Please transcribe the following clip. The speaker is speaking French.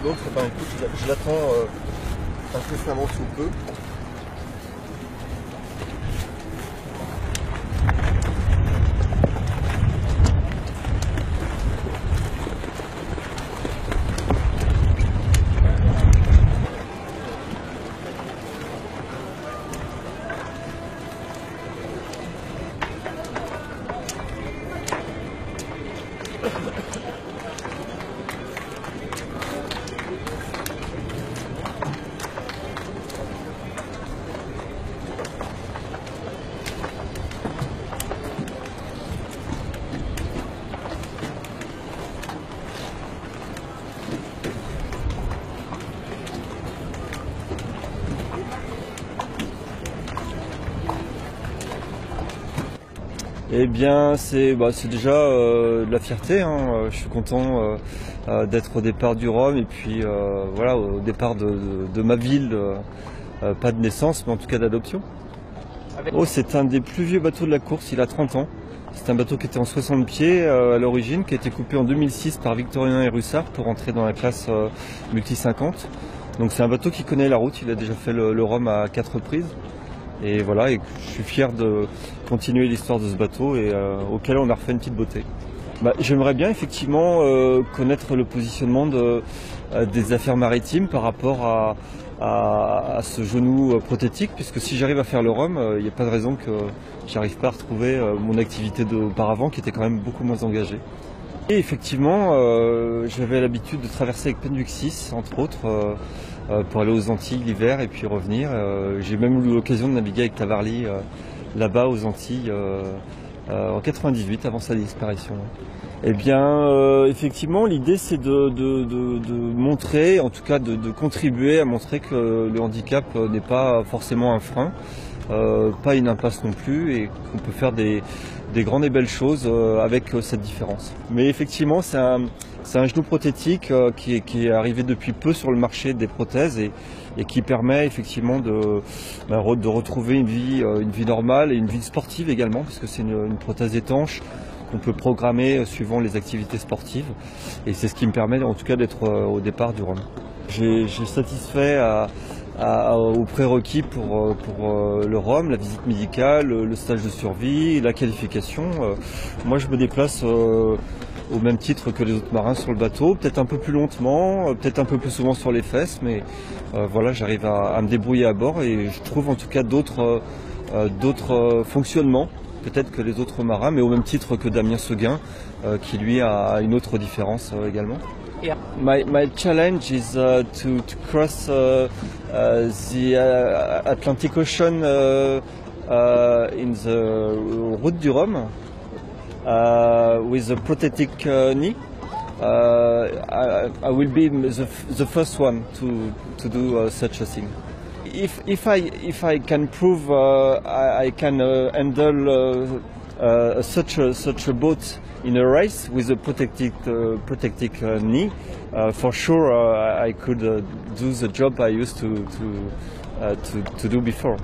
l'autre, ben écoute, je l'attends incessamment sous peu. Eh bien, c'est déjà de la fierté, hein. Je suis content d'être au départ du Rhum et puis voilà, au départ de ma ville, pas de naissance, mais en tout cas d'adoption. Oh, c'est un des plus vieux bateaux de la course, il a 30 ans. C'est un bateau qui était en 60 pieds à l'origine, qui a été coupé en 2006 par Victorien et Russard pour entrer dans la classe multi 50. Donc c'est un bateau qui connaît la route, il a déjà fait le Rhum à 4 reprises. Et voilà, et je suis fier de continuer l'histoire de ce bateau et auquel on a refait une petite beauté. J'aimerais bien effectivement connaître le positionnement des affaires maritimes par rapport à ce genou prothétique, puisque si j'arrive à faire le Rhum, il n'y a pas de raison que j'arrive pas à retrouver mon activité d'auparavant qui était quand même beaucoup moins engagée. Et effectivement, j'avais l'habitude de traverser avec Penduxis, entre autres, pour aller aux Antilles l'hiver et puis revenir. J'ai même eu l'occasion de naviguer avec Tavarly là-bas aux Antilles en 98, avant sa disparition. Eh bien, effectivement, l'idée c'est de montrer, en tout cas de contribuer à montrer que le handicap n'est pas forcément un frein, pas une impasse non plus, et qu'on peut faire des grandes et belles choses avec cette différence. Mais effectivement, c'est un genou prothétique qui est arrivé depuis peu sur le marché des prothèses et qui permet effectivement de retrouver une vie normale et une vie sportive également, parce que c'est une prothèse étanche qu'on peut programmer suivant les activités sportives. Et c'est ce qui me permet en tout cas d'être au départ du Rhum. J'ai satisfait aux prérequis pour le Rhum, la visite médicale, le stage de survie, la qualification. Moi je me déplace au même titre que les autres marins sur le bateau, peut-être un peu plus lentement, peut-être un peu plus souvent sur les fesses, mais voilà, j'arrive à me débrouiller à bord et je trouve en tout cas d'autres fonctionnements peut-être que les autres marins, mais au même titre que Damien Seguin, qui lui a une autre différence également. Yeah. My challenge is to cross the Atlantic Ocean in the Route du Rhum with a prosthetic knee. I will be the first one to do such a thing. If I can prove I can handle such a boat in a race with a protected knee, for sure I could do the job I used to do before.